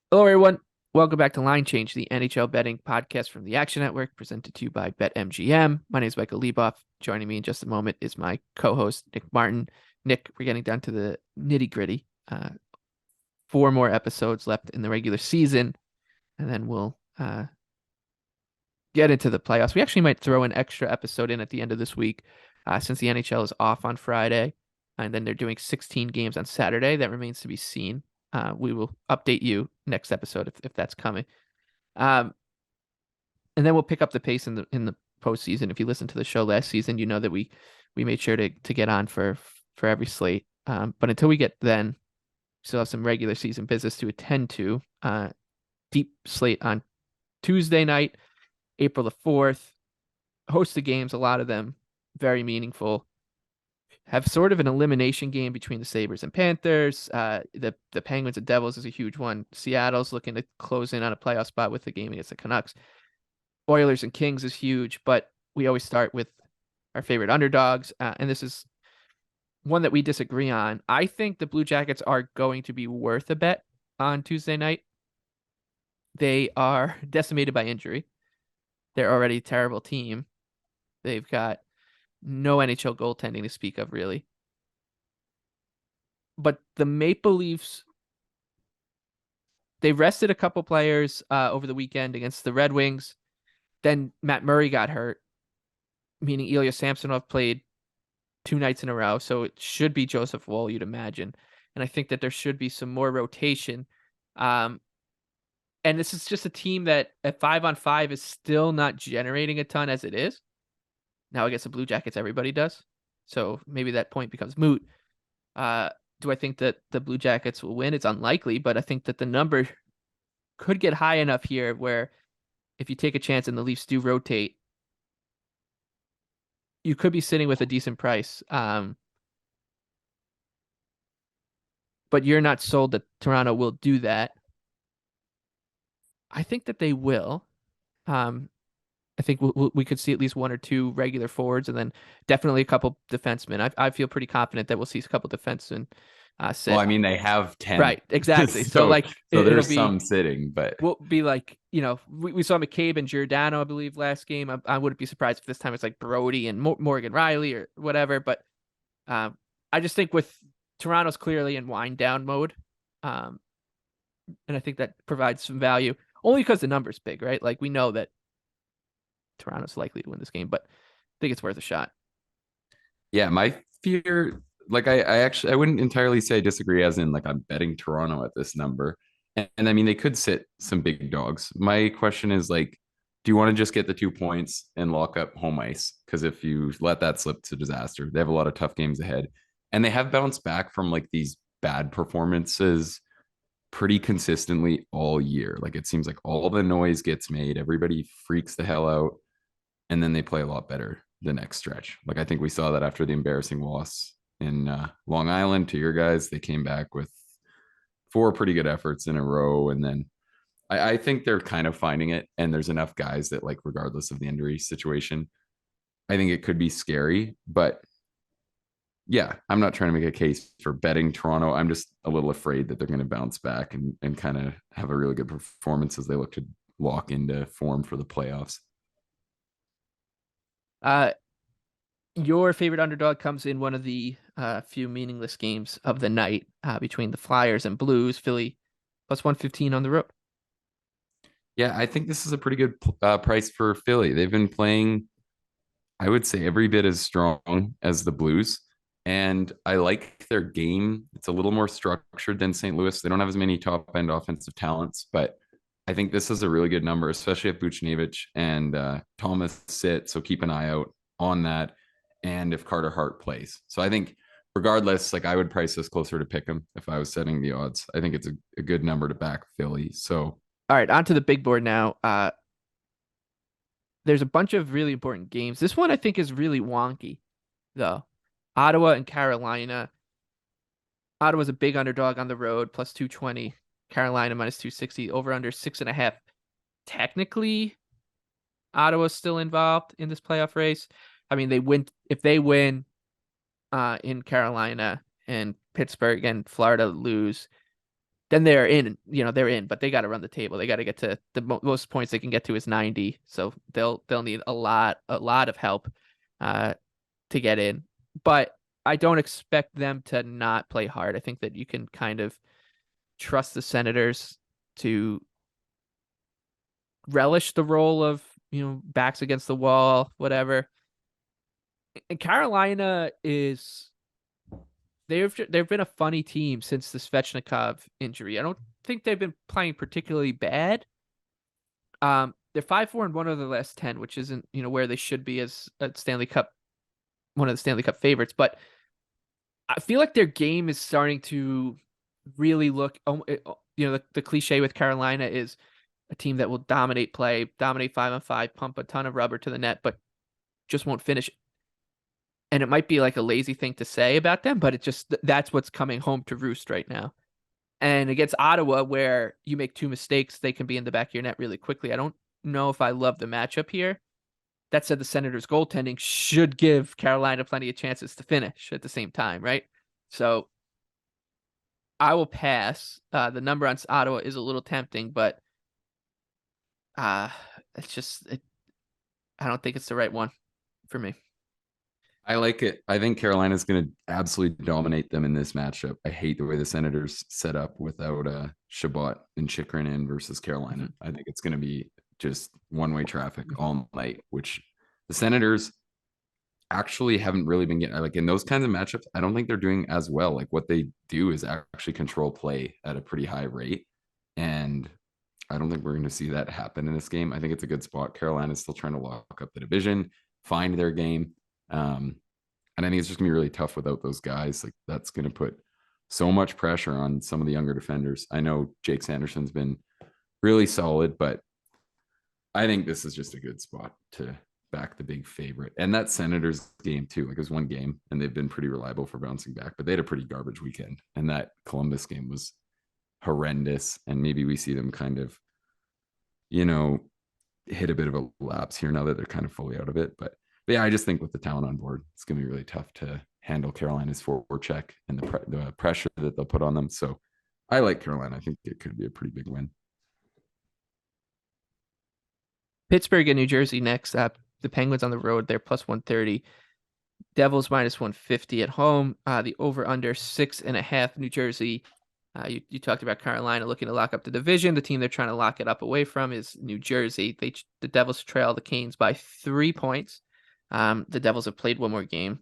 Hello, everyone. Welcome back to Line Change, the NHL betting podcast from the Action Network, presented to you by BetMGM. My name is Michael Leboff. Joining me in just a moment is my co-host, Nick Martin. Nick, we're getting down to the nitty-gritty. Four more episodes left in the regular season, and then we'll get into the playoffs. We actually might throw an extra episode in at the end of this week, since the NHL is off on Friday, and then they're doing 16 games on Saturday. That remains to be seen. We will update you next episode if that's coming. Um, and then we'll pick up the pace in the postseason. If you listen to the show last season, you know that we made sure to get on for every slate. But until we get then, still have some regular season business to attend to. Deep slate on Tuesday night, April the 4th. Host of games, a lot of them very meaningful. Have sort of an elimination game between the Sabres and Panthers. The Penguins and Devils is a huge one. Seattle's looking to close in on a playoff spot with the game against the Canucks. Oilers and Kings is huge, but we always start with our favorite underdogs, and this is one that we disagree on. I think the Blue Jackets are going to be worth a bet on Tuesday night. They are decimated by injury. They're already a terrible team. They've got no NHL goaltending to speak of, really. But the Maple Leafs, they rested a couple players over the weekend against the Red Wings. Then Matt Murray got hurt, meaning Ilya Samsonov played 2 nights in a row. So it should be Joseph Woll, you'd imagine. And I think that there should be some more rotation. And this is just a team that at 5-on-5 is still not generating a ton as it is. Now, I guess the Blue Jackets, everybody does. So maybe that point becomes moot. Do I think that the Blue Jackets will win? It's unlikely, but I think that the number could get high enough here where if you take a chance and the Leafs do rotate, you could be sitting with a decent price. But you're not sold that Toronto will do that. I think that they will. I think we could see at least one or two regular forwards, and then definitely a couple defensemen. I feel pretty confident that we'll see a couple defensemen Well, sit. I mean, they have 10. Right, exactly. So So like it'll there's be some sitting, but we'll be like we saw McCabe and Giordano, I believe, last game. I wouldn't be surprised if this time it's like Brody and Morgan Riley or whatever. But I just think with Toronto's clearly in wind down mode, um, and I think that provides some value only because the number's big, right? Like we know that Toronto's likely to win this game, but I think it's worth a shot. yeah, my fear, like I wouldn't entirely say I disagree as in like I'm betting Toronto at this number. And I mean they could sit some big dogs. My question is like, do you want to just get the 2 points and lock up home ice? Because if you let that slip, it's a disaster. They have a lot of tough games ahead. And they have bounced back from like these bad performances pretty consistently all year. Like it seems like all the noise gets made, everybody freaks the hell out, and then they play a lot better the next stretch. Like I think we saw that after the embarrassing loss in Long Island to your guys. They came back with four pretty good efforts in a row, and then I think they're kind of finding it. And there's enough guys that, like, regardless of the injury situation, I think it could be scary. But yeah, I'm not trying to make a case for betting Toronto. I'm just a little afraid that they're going to bounce back and kind of have a really good performance as they look to lock into form for the playoffs. Uh, your favorite underdog comes in one of the few meaningless games of the night between the Flyers and Blues. Philly plus 115 on the road. Yeah, I think this is a pretty good price for Philly. They've been playing, I would say, every bit as strong as the Blues. And I like their game. It's a little more structured than St. Louis. They don't have as many top end offensive talents, but I think this is a really good number, especially if Buchnevich and Thomas sit. So keep an eye out on that. And if Carter Hart plays. So I think regardless, like I would price this closer to pick him if I was setting the odds. I think it's a good number to back Philly. So All right, on to the big board now. There's a bunch of really important games. This one I think is really wonky, though. Ottawa and Carolina. Ottawa's a big underdog on the road, plus 220. Carolina minus 260. Over under 6.5. Technically, Ottawa's still involved in this playoff race. I mean, they win if they win in Carolina and Pittsburgh and Florida lose. then they're in, they're in, but they got to run the table. They got to get to the most points they can get to is 90. So they'll need a lot of help uh to get in. But I don't expect them to not play hard. I think that you can kind of trust the Senators to relish the role of, backs against the wall, whatever. And Carolina is they've been a funny team since the Svechnikov injury. I don't think they've been playing particularly bad. They're 5-4 and one of the last 10, which isn't, where they should be as a Stanley Cup, one of the Stanley Cup favorites. But I feel like their game is starting to really look, the cliche with Carolina is a team that will dominate play, dominate 5-on-5, pump a ton of rubber to the net, but just won't finish. And it might be like a lazy thing to say about them, but that's what's coming home to roost right now. And against Ottawa, where you make two mistakes, they can be in the back of your net really quickly. I don't know if I love the matchup here. That said, the Senators' goaltending should give Carolina plenty of chances to finish at the same time, right? So I will pass. The number on Ottawa is a little tempting, but uh, I don't think it's the right one for me. I like it. I think Carolina's going to absolutely dominate them in this matchup. I hate the way the Senators set up without Shabbat and Chikrin in versus Carolina. Mm-hmm. I think it's going to be just one-way traffic all night, which the Senators actually haven't really been getting, like, in those kinds of matchups. I don't think they're doing as well. Like, what they do is actually control play at a pretty high rate, and I don't think we're going to see that happen in this game. I think it's a good spot. Carolina's still trying to lock up the division, find their game. And I think it's just gonna be really tough without those guys. Like, that's gonna put so much pressure on some of the younger defenders. I know Jake Sanderson's been really solid, but I think this is just a good spot to back the big favorite. And that Senators game too. Like, it was one game and they've been pretty reliable for bouncing back, but they had a pretty garbage weekend. And that Columbus game was horrendous. And maybe we see them kind of, you know, hit a bit of a lapse here now that they're kind of fully out of it. But yeah, I just think with the talent on board, it's going to be really tough to handle Carolina's forward check and the pressure that they'll put on them. So I like Carolina. I think it could be a pretty big win. Pittsburgh and New Jersey next up. The Penguins on the road, they're plus 130. Devils minus 150 at home. The over under 6.5. New Jersey. You talked about Carolina looking to lock up the division. The team they're trying to lock it up away from is New Jersey. The Devils trail the Canes by 3 points. The Devils have played one more game.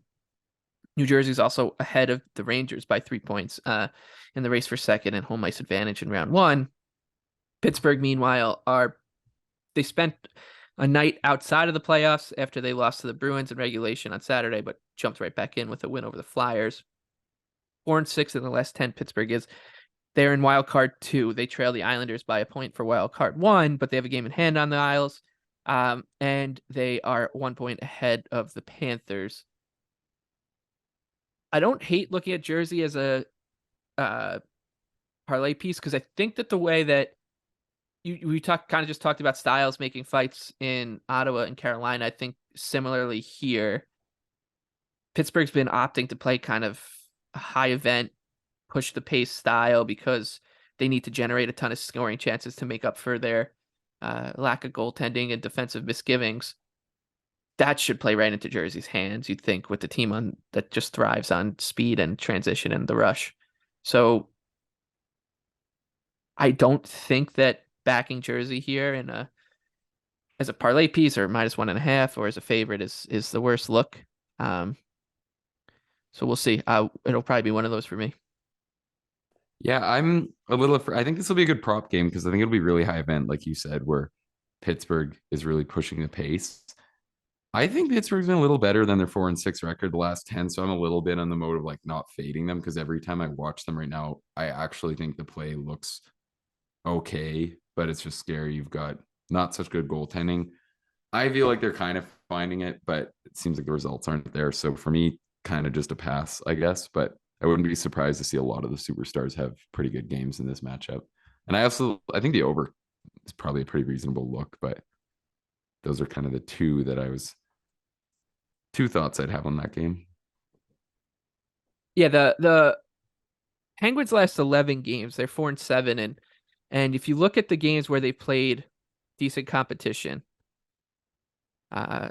New Jersey's also ahead of the Rangers by 3 points in the race for second and home ice advantage in round one. Pittsburgh, meanwhile, they spent a night outside of the playoffs after they lost to the Bruins in regulation on Saturday, but jumped right back in with a win over the Flyers. 4-6 in the last 10. Pittsburgh is. They're in wild card 2. They trail the Islanders by a point for wild card 1, but they have a game in hand on the Isles. And they are 1 point ahead of the Panthers. I don't hate looking at Jersey as a parlay piece because I think that the way that we kind of just talked about styles making fights in Ottawa and Carolina, I think similarly here, Pittsburgh's been opting to play kind of a high event, push the pace style because they need to generate a ton of scoring chances to make up for their lack of goaltending and defensive misgivings. That should play right into Jersey's hands, you'd think, with the team that just thrives on speed and transition and the rush. So I don't think that backing Jersey here as a parlay piece or minus 1.5 or as a favorite is the worst look. So we'll see. It'll probably be one of those for me. Yeah, I'm a little I think this will be a good prop game because I think it'll be really high event, like you said, where Pittsburgh is really pushing the pace. I think Pittsburgh's been a little better than their 4-6 record the last 10. So I'm a little bit on the mode of like not fading them because every time I watch them right now, I actually think the play looks okay, but it's just scary. You've got not such good goaltending. I feel like they're kind of finding it, but it seems like the results aren't there. So for me, kind of just a pass, I guess. But I wouldn't be surprised to see a lot of the superstars have pretty good games in this matchup. And I think the over is probably a pretty reasonable look, but those are kind of the two thoughts I'd have on that game. Yeah, the Penguins last 11 games. They're 4-7, and if you look at the games where they played decent competition, uh,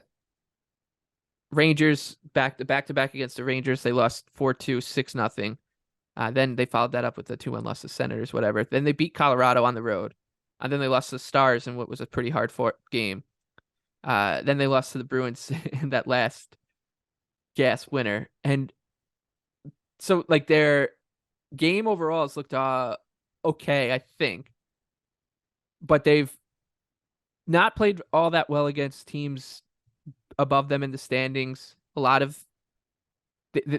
Rangers back to back against the Rangers, they lost 4-2, 6-0. Then they followed that up with the 2-1 loss to Senators, whatever. Then they beat Colorado on the road. And then they lost to the Stars in what was a pretty hard fought game. Then they lost to the Bruins in that last gas winner. And so like their game overall has looked okay, I think. But they've not played all that well against teams above them in the standings. A lot of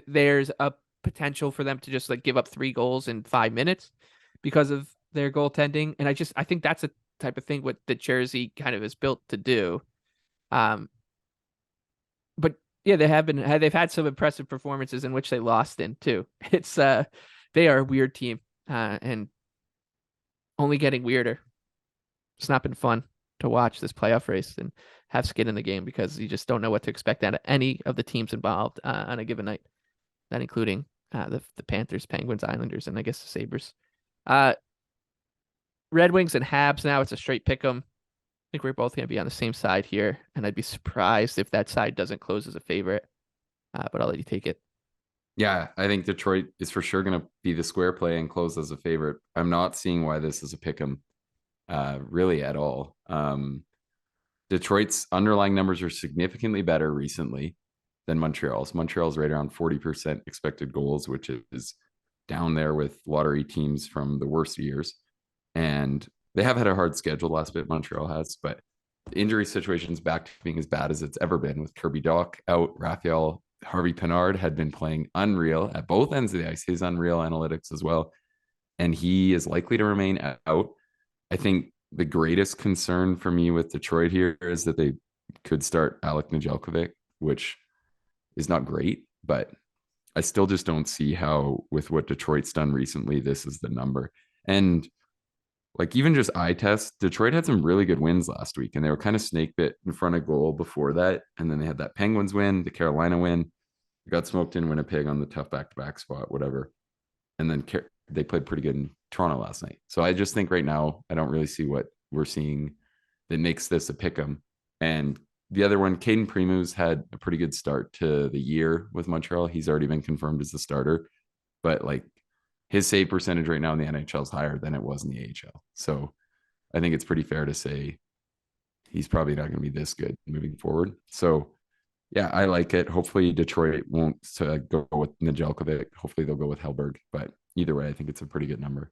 there's a potential for them to just like give up 3 goals in 5 minutes because of their goaltending. And I think that's a type of thing what the Jersey kind of is built to do. Um, but yeah, they've had some impressive performances in which they lost in too. They are a weird team, and only getting weirder. It's not been fun to watch this playoff race and have skin in the game because you just don't know what to expect out of any of the teams involved on a given night. Not including the Panthers, Penguins, Islanders, and I guess the Sabres. Uh, Red Wings and Habs now. It's a straight pick 'em. I think we're both going to be on the same side here, and I'd be surprised if that side doesn't close as a favorite. But I'll let you take it. Yeah, I think Detroit is for sure going to be the square play and close as a favorite. I'm not seeing why this is a pick 'em really at all. Detroit's underlying numbers are significantly better recently than Montreal's. Montreal's right around 40% expected goals, which is down there with lottery teams from the worst years. And they have had a hard schedule last bit, Montreal has, but the injury situation's back to being as bad as it's ever been with Kirby Dach out. Raphael Harvey Pinard had been playing unreal at both ends of the ice, his unreal analytics as well. And he is likely to remain out. I think the greatest concern for me with Detroit here is that they could start Alec Nedeljkovic, which is not great, but I still just don't see how, with what Detroit's done recently, this is the number. And like even just eye test, Detroit had some really good wins last week, and they were kind of snake bit in front of goal before that. And then they had that Penguins win, the Carolina win, they got smoked in Winnipeg on the tough back-to-back spot, whatever. And then they played pretty good in Toronto last night. So I just think right now, I don't really see what we're seeing that makes this a pick 'em. And the other one, Caden Primu's had a pretty good start to the year with Montreal. He's already been confirmed as the starter, but like his save percentage right now in the NHL is higher than it was in the AHL. So I think it's pretty fair to say he's probably not going to be this good moving forward. So yeah, I like it. Hopefully Detroit won't go with Nedeljkovic. Hopefully they'll go with Hellberg. But either way, I think it's a pretty good number.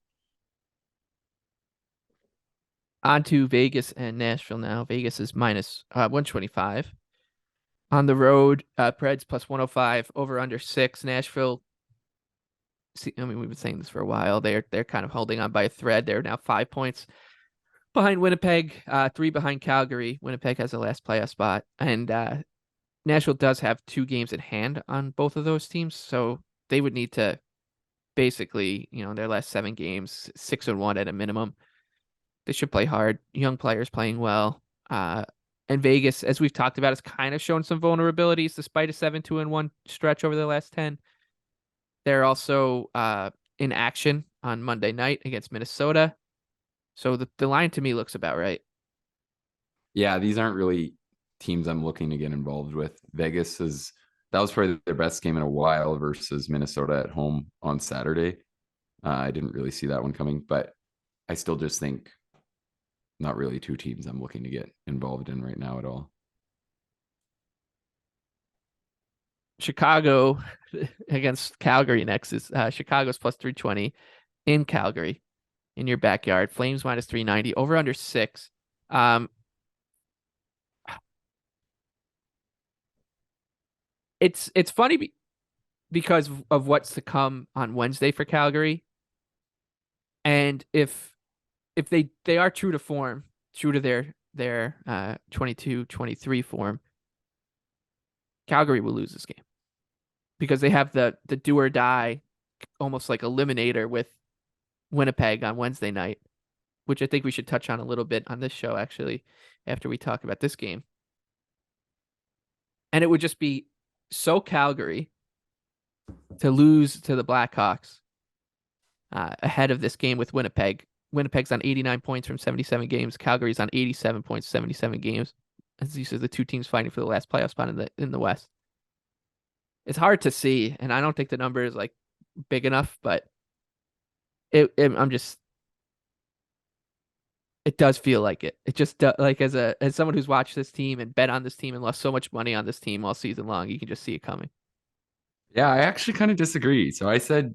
On to Vegas and Nashville now. Vegas is minus 125. On the road, Preds plus 105, over under 6. Nashville, I mean, we've been saying this for a while. They're kind of holding on by a thread. They're now 5 points behind Winnipeg, 3 behind Calgary. Winnipeg has the last playoff spot. And Nashville does have 2 games in hand on both of those teams. So they would need to basically, their last 7 games, 6-1 at a minimum. They should play hard. Young players playing well. And Vegas, as we've talked about, has kind of shown some vulnerabilities despite a 7-2-1 stretch over the last 10. They're also in action on Monday night against Minnesota. So the line to me looks about right. Yeah, these aren't really teams I'm looking to get involved with. That was probably their best game in a while versus Minnesota at home on Saturday. I didn't really see that one coming, but I still just think not really 2 teams I'm looking to get involved in right now at all. Chicago against Calgary next is Chicago's plus 320 in Calgary in your backyard. Flames minus 390, over under 6. It's funny because of what's to come on Wednesday for Calgary. And if they are true to form, true to their 22-23 form, Calgary will lose this game because they have the do or die, almost like eliminator with Winnipeg on Wednesday night, which I think we should touch on a little bit on this show actually after we talk about this game. And it would just be so Calgary to lose to the Blackhawks ahead of this game with Winnipeg. Winnipeg's on 89 points from 77 games. Calgary's on 87 points, 77 games. As these are the two teams fighting for the last playoff spot in the West. It's hard to see, and I don't think the number is like big enough, but I'm just it does feel like it. It just like as someone who's watched this team and bet on this team and lost so much money on this team all season long, you can just see it coming. Yeah, I actually kind of disagree. So I said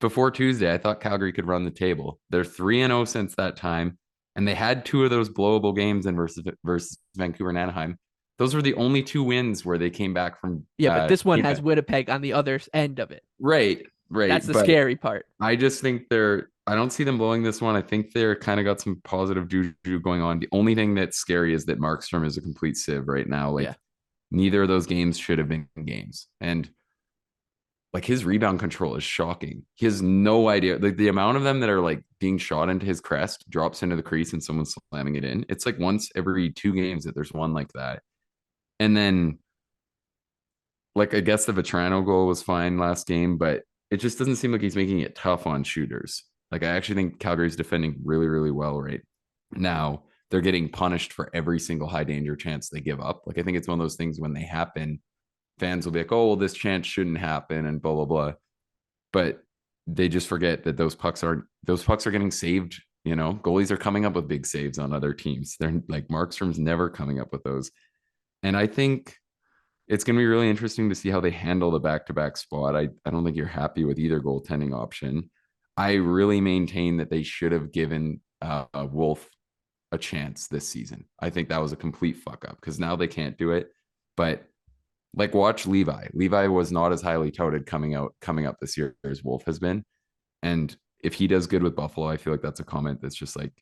before Tuesday, I thought Calgary could run the table. They're 3-0 since that time, and they had two of those blowable games in versus Vancouver and Anaheim. Those were the only two wins where they came back from Yeah, but this one has Winnipeg on the other end of it. Right, right. That's the But scary part. I just think I don't see them blowing this one. I think they're kind of got some positive juju going on. The only thing that's scary is that Markstrom is a complete sieve right now. Like, Yeah. neither of those games should have been games. And like his rebound control is shocking. He has no idea. Like the amount of them that are like being shot into his crest, drops into the crease, and someone's slamming it in. It's like once every 2 games that there's one like that. And then, like, I guess the Vetrano goal was fine last game, but it just doesn't seem like he's making it tough on shooters. Like, I actually think Calgary's defending really, really well right now. They're getting punished for every single high danger chance they give up. Like, I think it's one of those things when they happen, fans will be like, oh, well, this chance shouldn't happen and blah, blah, blah. But they just forget that those pucks are getting saved. You know, goalies are coming up with big saves on other teams. They're like Markstrom's never coming up with those. And I think it's going to be really interesting to see how they handle the back-to-back spot. I don't think you're happy with either goaltending option. I really maintain that they should have given Wolf a chance this season. I think that was a complete fuck up because now they can't do it. But like, watch Levi. Levi was not as highly touted coming up this year as Wolf has been. And if he does good with Buffalo, I feel like that's a comment that's just like,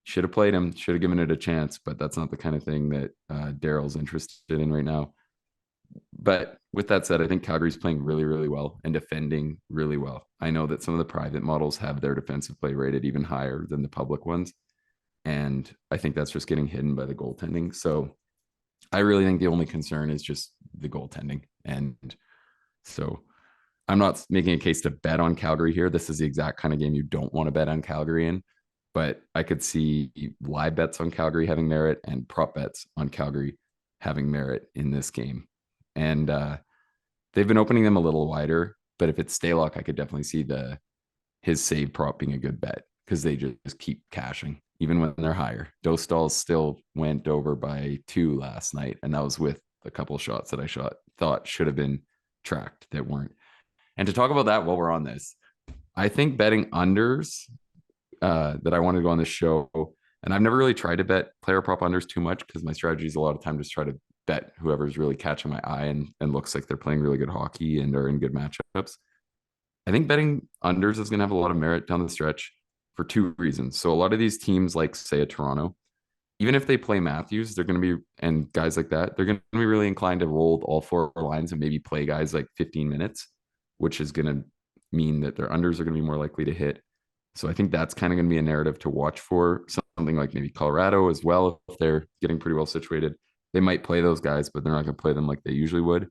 should have played him, should have given it a chance, but that's not the kind of thing that Daryl's interested in right now. But with that said, I think Calgary's playing really, really well and defending really well. I know that some of the private models have their defensive play rated even higher than the public ones. And I think that's just getting hidden by the goaltending. So I really think the only concern is just the goaltending. And so I'm not making a case to bet on Calgary here. This is the exact kind of game you don't want to bet on Calgary in. But I could see live bets on Calgary having merit and prop bets on Calgary having merit in this game. And they've been opening them a little wider. But if it's Stalock, I could definitely see his save prop being a good bet because they just keep cashing even when they're higher. Dostal still went over by 2 last night, and that was with a couple shots that I thought should have been tracked that weren't. And to talk about that while we're on this, I think betting unders that I wanted to go on this show, and I've never really tried to bet player prop unders too much because my strategy is a lot of time just try to bet whoever's really catching my eye and looks like they're playing really good hockey and are in good matchups. I think betting unders is going to have a lot of merit down the stretch for 2 reasons. So a lot of these teams, like say a Toronto, even if they play Matthews, they're going to be, and guys like that, they're going to be really inclined to roll all 4 lines and maybe play guys like 15 minutes, which is going to mean that their unders are going to be more likely to hit. So I think that's kind of going to be a narrative to watch for. Something like maybe Colorado as well, if they're getting pretty well situated. They might play those guys, but they're not going to play them like they usually would.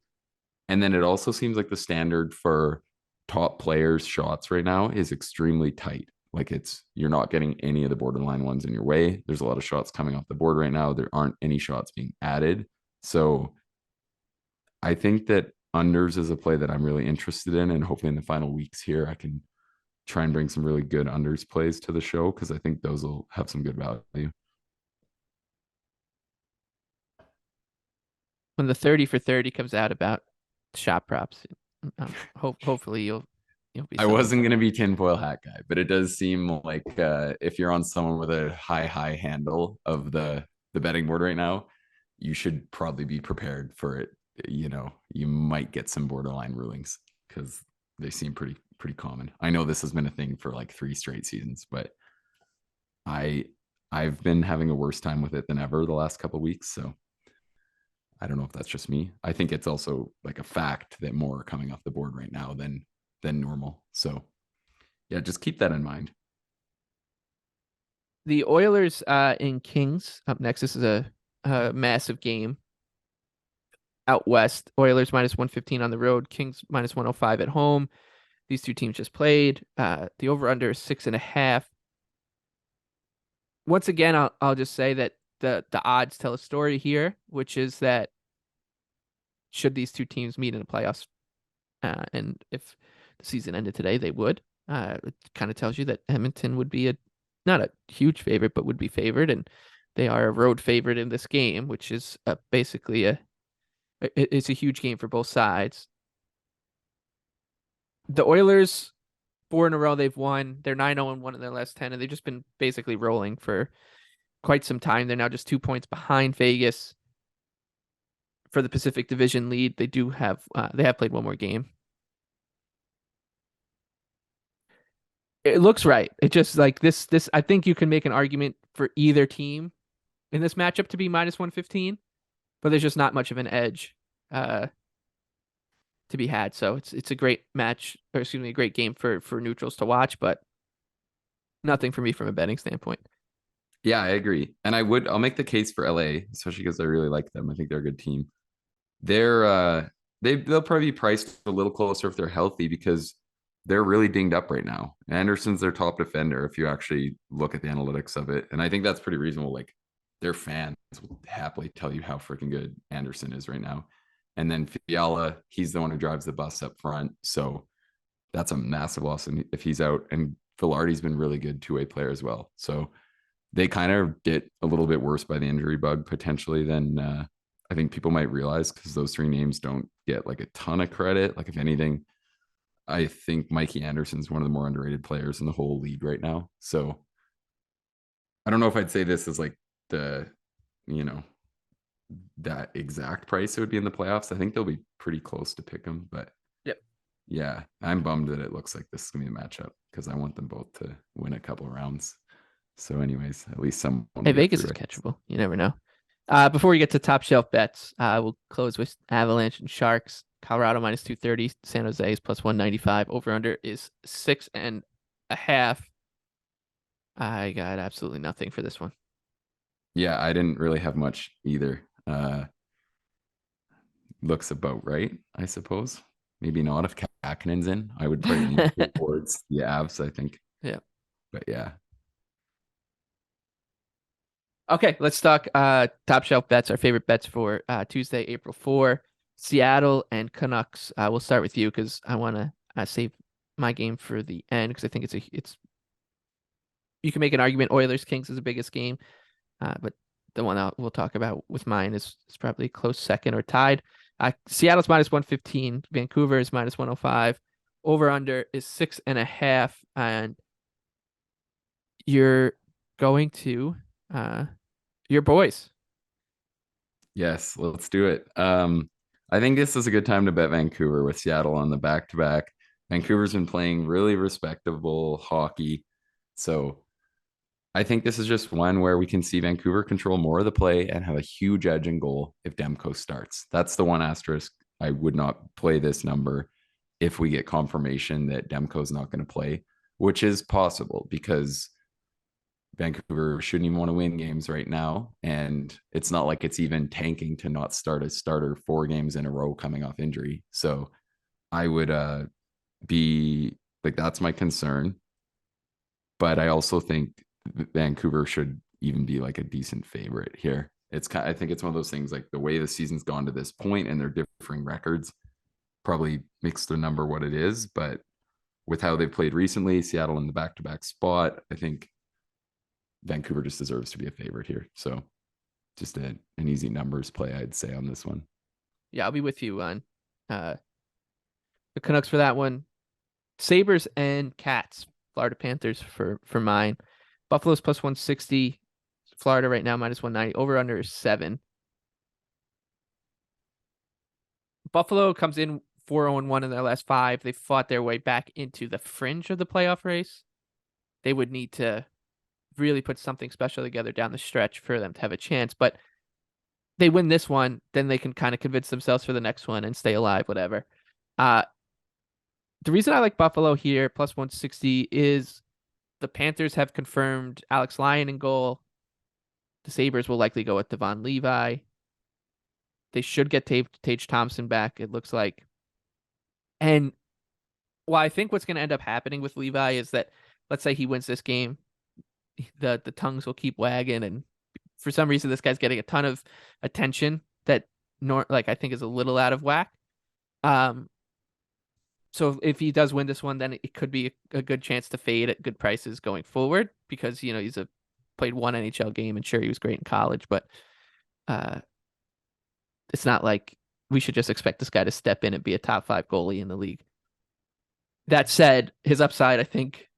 And then it also seems like the standard for top players' shots right now is extremely tight. Like you're not getting any of the borderline ones in your way. There's a lot of shots coming off the board right now. There aren't any shots being added. So I think that unders is a play that I'm really interested in. And hopefully in the final weeks here, I can try and bring some really good unders plays to the show because I think those will have some good value. When the 30 for 30 comes out about shot props, hopefully you'll be. I wasn't going to be tinfoil hat guy, but it does seem like if you're on someone with a high handle of the betting board right now, you should probably be prepared for it. You know, you might get some borderline rulings because they seem pretty common. I know this has been a thing for like 3 straight seasons, but I've been having a worse time with it than ever the last couple of weeks. So I don't know if that's just me. I think it's also like a fact that more are coming off the board right now than normal. So yeah, just keep that in mind. The Oilers in Kings up next. This is a massive game out west. Oilers minus 115 on the road. Kings minus 105 at home. These two teams just played. The over/under is 6.5. Once again, I'll just say that the odds tell a story here, which is that should these two teams meet in the playoffs, and if the season ended today, they would. It kind of tells you that Edmonton would be not a huge favorite, but would be favored, and they are a road favorite in this game, which is basically it's a huge game for both sides. The Oilers, 4 in a row they've won. They're 9-0-1 in their last 10, and they've just been basically rolling for quite some time. They're now just 2 points behind Vegas for the Pacific Division lead. They have played one more game. It looks right. It just like this. I think you can make an argument for either team in this matchup to be -115, but there's just not much of an edge to be had. So it's a great match, or excuse me, a great game for neutrals to watch, but nothing for me from a betting standpoint. Yeah, I agree. And I'll make the case for LA, especially because I really like them. I think they're a good team. They'll probably be priced a little closer if they're healthy because they're really dinged up right now. Anderson's their top defender if you actually look at the analytics of it. And I think that's pretty reasonable. Like their fans will happily tell you how freaking good Anderson is right now. And then Fiala, he's the one who drives the bus up front. So that's a massive loss if he's out. And Velarde's been really good two-way player as well. So they kind of get a little bit worse by the injury bug potentially than I think people might realize because those three names don't get like a ton of credit. Like if anything, I think Mikey Anderson's one of the more underrated players in the whole league right now. So I don't know if I'd say this is like the, you know, that exact price it would be in the playoffs. I think they'll be pretty close to pick them, but Yep. yeah, I'm bummed that it looks like this is gonna be a matchup because I want them both to win a couple of rounds. So, anyways, at least someone will Hey, get Vegas through is it. catchable. You never know. Before we get to top shelf bets, we'll close with Avalanche and Sharks. Colorado -230, San Jose is +195. Over under is 6.5. I got absolutely nothing for this one. Yeah, I didn't really have much either. Looks about right, I suppose. Maybe not if Kakinen's in. I would probably lean towards the Avs, I think. Yeah. But yeah. Okay, let's talk top shelf bets, our favorite bets for Tuesday, April 4. Seattle and Canucks. We'll start with you because I want to save my game for the end because I think it's you can make an argument Oilers Kings is the biggest game, but the one we'll talk about with mine is probably close second or tied. Seattle's -115, Vancouver is -105. Over under is 6.5, and you're going to your boys. Yes, let's do it. I think this is a good time to bet Vancouver with Seattle on the back to back. Vancouver's been playing really respectable hockey. So I think this is just one where we can see Vancouver control more of the play and have a huge edge in goal if Demko starts. That's the one asterisk. I would not play this number if we get confirmation that Demko's not going to play, which is possible because Vancouver shouldn't even want to win games right now. And it's not like it's even tanking to not start a starter 4 games in a row coming off injury. So I would be like, that's my concern. But I also think Vancouver should even be like a decent favorite here. I think it's one of those things like the way the season's gone to this point and their differing records probably makes the number what it is. But with how they've played recently, Seattle in the back to back spot, I think Vancouver just deserves to be a favorite here. So just an easy numbers play, I'd say, on this one. Yeah, I'll be with you on the Canucks for that one. Sabres and Cats, Florida Panthers for mine. Buffalo's +160. Florida right now -190. Over under is 7. Buffalo comes in 4-0-1 in their last 5. They fought their way back into the fringe of the playoff race. They would need to really put something special together down the stretch for them to have a chance. But they win this one, then they can kind of convince themselves for the next one and stay alive, whatever. The reason I like Buffalo here, +160, is the Panthers have confirmed Alex Lyon in goal. The Sabres will likely go with Devon Levi. They should get Tage Thompson back, it looks like. And Well, I think what's going to end up happening with Levi is that, let's say he wins this game, the tongues will keep wagging, and for some reason this guy's getting a ton of attention that like I think is a little out of whack. Um, so if he does win this one, then it could be a good chance to fade at good prices going forward because he's a played one NHL game and sure he was great in college, but uh, it's not like we should just expect this guy to step in and be a top five goalie in the league. That said, his upside I think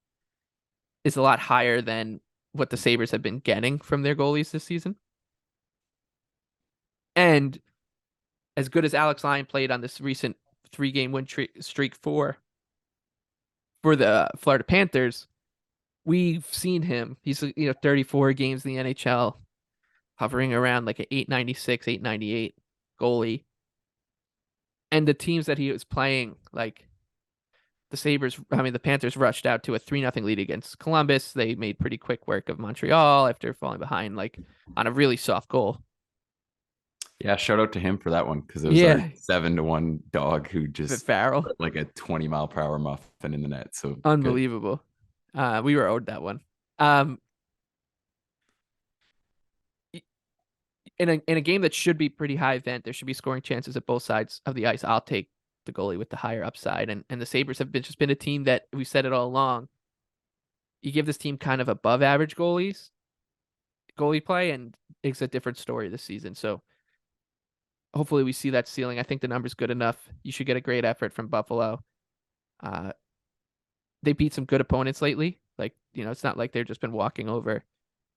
is a lot higher than what the Sabres have been getting from their goalies this season. And as good as Alex Lyon played on this recent 3-game win streak for the Florida Panthers, we've seen him. He's 34 games in the NHL, hovering around like an 896, 898 goalie. And the teams that he was playing, like the Panthers rushed out to a 3-0 lead against Columbus. They made pretty quick work of Montreal after falling behind, like on a really soft goal. Yeah, shout out to him for that one because it was our Yeah, 7-1 dog who Fit just Farrell, put like a 20-mile-per-hour muffin in the net. So good. unbelievable. We were owed that one. Um, in a game that should be pretty high event, there should be scoring chances at both sides of the ice. I'll take the goalie with the higher upside, and the Sabres have just been a team that we said it all along. You give this team kind of above average goalie play, and it's a different story this season. So hopefully we see that ceiling. I think the number's good enough. You should get a great effort from Buffalo. Uh, they beat some good opponents lately. Like, it's not like they've just been walking over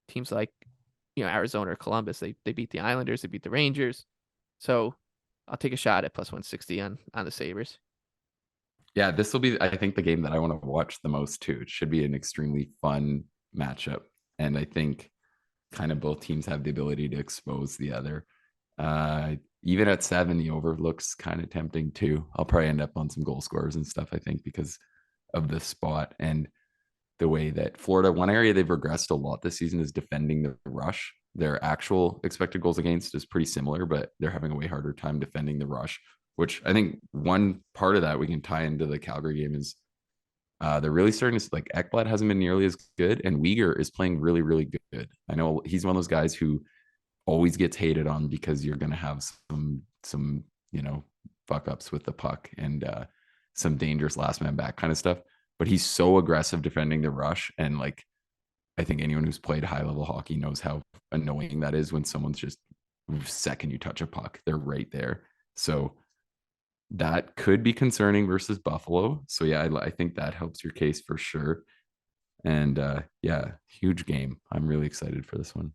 teams like, Arizona or Columbus. They beat the Islanders, they beat the Rangers. So I'll take a shot at plus 160 on the Sabres. Yeah, this will be, I think, the game that I want to watch the most too. It should be an extremely fun matchup. And I think kind of both teams have the ability to expose the other. Even at 7, the over looks kind of tempting too. I'll probably end up on some goal scorers and stuff, I think, because of the spot and the way that Florida, one area they've regressed a lot this season is defending the rush. Their actual expected goals against is pretty similar, but they're having a way harder time defending the rush, which I think one part of that we can tie into the Calgary game is they're really starting to like Ekblad hasn't been nearly as good, and Uyghur is playing really, really good. I know he's one of those guys who always gets hated on because you're going to have some fuck ups with the puck and some dangerous last man back kind of stuff. But he's so aggressive defending the rush, and like I think anyone who's played high level hockey knows how annoying that is when someone's just second you touch a puck, they're right there. So that could be concerning versus Buffalo. So yeah, I think that helps your case for sure. And yeah, huge game. I'm really excited for this one.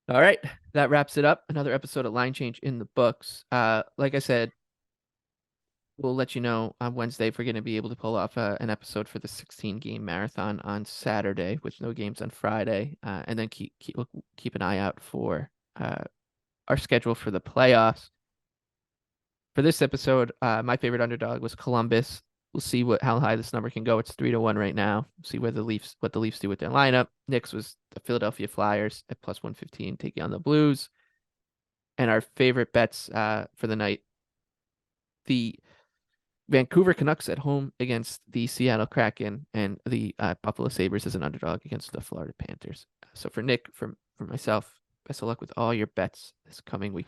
All right, that wraps it up. Another episode of Line Change in the books. Like I said, we'll let you know on Wednesday if we're going to be able to pull off an episode for the 16-game marathon on Saturday with no games on Friday, and then keep an eye out for our schedule for the playoffs. For this episode, my favorite underdog was Columbus. We'll see how high this number can go. It's 3-1 right now. See what the Leafs do with their lineup. Nick's was the Philadelphia Flyers at plus 115, taking on the Blues. And our favorite bets for the night, the Vancouver Canucks at home against the Seattle Kraken, and the Buffalo Sabres as an underdog against the Florida Panthers. So for Nick, for myself, best of luck with all your bets this coming week.